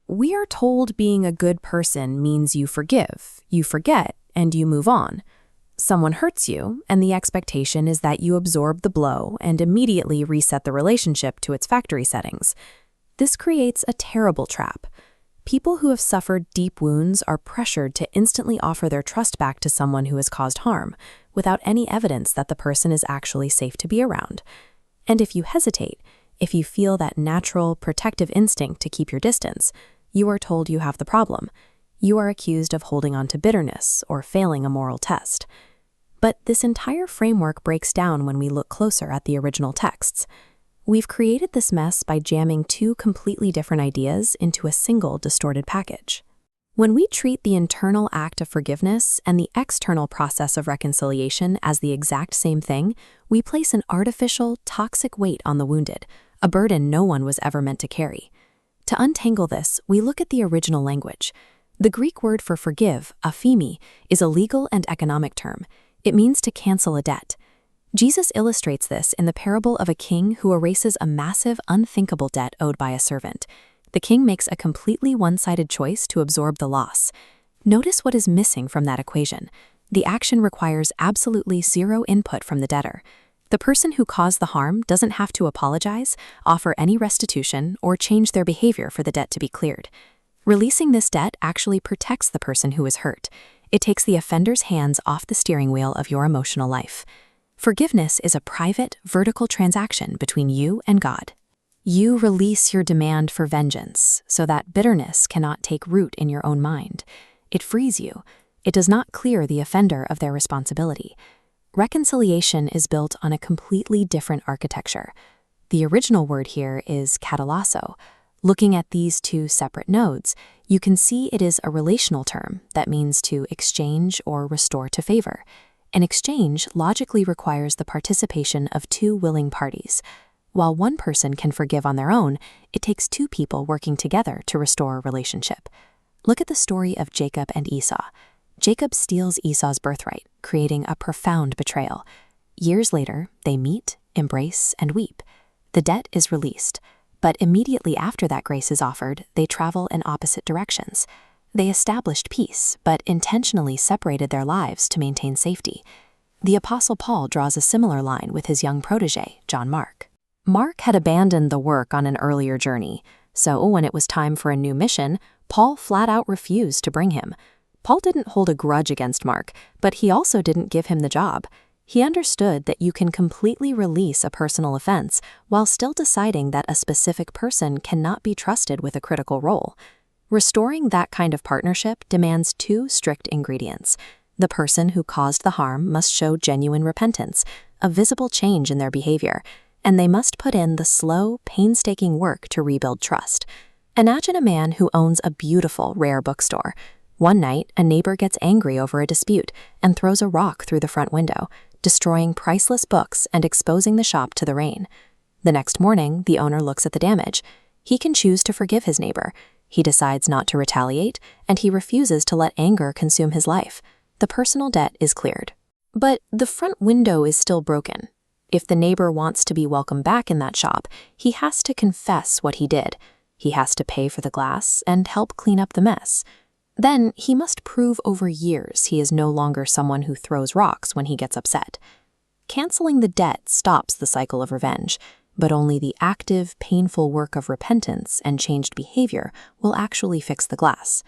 We are told being a good person means you forgive, you forget, and you move on. Someone hurts you, and the expectation is that you absorb the blow and immediately reset the relationship to its factory settings. This creates a terrible trap. People who have suffered deep wounds are pressured to instantly offer their trust back to someone who has caused harm, without any evidence that the person is actually safe to be around. And if you hesitate, if you feel that natural, protective instinct to keep your distance, you are told you have the problem. You are accused of holding on to bitterness or failing a moral test. But this entire framework breaks down when we look closer at the original texts. We've created this mess by jamming two completely different ideas into a single distorted package. When we treat the internal act of forgiveness and the external process of reconciliation as the exact same thing, we place an artificial, toxic weight on the wounded, a burden no one was ever meant to carry. To untangle this, we look at the original language. The Greek word for forgive, aphiemi, is a legal and economic term. It means to cancel a debt. Jesus illustrates this in the parable of a king who erases a massive, unthinkable debt owed by a servant. The king makes a completely one-sided choice to absorb the loss. Notice what is missing from that equation. The action requires absolutely zero input from the debtor. The person who caused the harm doesn't have to apologize, offer any restitution, or change their behavior for the debt to be cleared. Releasing this debt actually protects the person who is hurt. It takes the offender's hands off the steering wheel of your emotional life. Forgiveness is a private, vertical transaction between you and God. You release your demand for vengeance so that bitterness cannot take root in your own mind. It frees you. It does not clear the offender of their responsibility. Reconciliation is built on a completely different architecture. The original word here is katallasso. Looking at these two separate nodes, you can see it is a relational term that means to exchange or restore to favor. An exchange logically requires the participation of two willing parties. While one person can forgive on their own, it takes two people working together to restore a relationship. Look at the story of Jacob and Esau. Jacob steals Esau's birthright, creating a profound betrayal. Years later, they meet, embrace, and weep. The debt is released, but immediately after that grace is offered, they travel in opposite directions. They established peace, but intentionally separated their lives to maintain safety. The Apostle Paul draws a similar line with his young protege, John Mark. Mark had abandoned the work on an earlier journey, so when it was time for a new mission, Paul flat out refused to bring him. Paul didn't hold a grudge against Mark, but he also didn't give him the job. He understood that you can completely release a personal offense while still deciding that a specific person cannot be trusted with a critical role. Restoring that kind of partnership demands two strict ingredients. The person who caused the harm must show genuine repentance, a visible change in their behavior, and they must put in the slow, painstaking work to rebuild trust. Imagine a man who owns a beautiful, rare bookstore. One night, a neighbor gets angry over a dispute and throws a rock through the front window, destroying priceless books and exposing the shop to the rain. The next morning, the owner looks at the damage. He can choose to forgive his neighbor. He decides not to retaliate, and he refuses to let anger consume his life. The personal debt is cleared. But the front window is still broken. If the neighbor wants to be welcome back in that shop, he has to confess what he did. He has to pay for the glass and help clean up the mess. Then he must prove over years he is no longer someone who throws rocks when he gets upset. Canceling the debt stops the cycle of revenge, but only the active, painful work of repentance and changed behavior will actually fix the glass.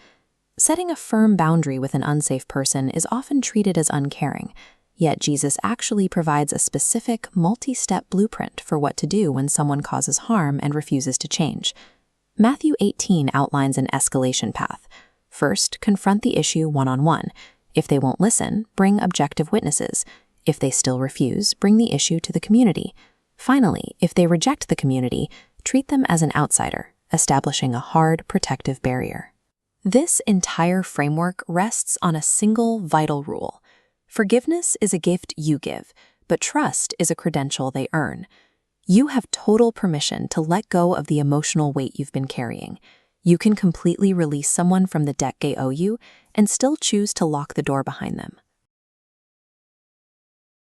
Setting a firm boundary with an unsafe person is often treated as uncaring, yet Jesus actually provides a specific, multi-step blueprint for what to do when someone causes harm and refuses to change. Matthew 18 outlines an escalation path. First, confront the issue one-on-one. If they won't listen, bring objective witnesses. If they still refuse, bring the issue to the community. Finally, if they reject the community, treat them as an outsider, establishing a hard, protective barrier. This entire framework rests on a single vital rule. Forgiveness is a gift you give, but trust is a credential they earn. You have total permission to let go of the emotional weight you've been carrying. You can completely release someone from the debt they owe you and still choose to lock the door behind them.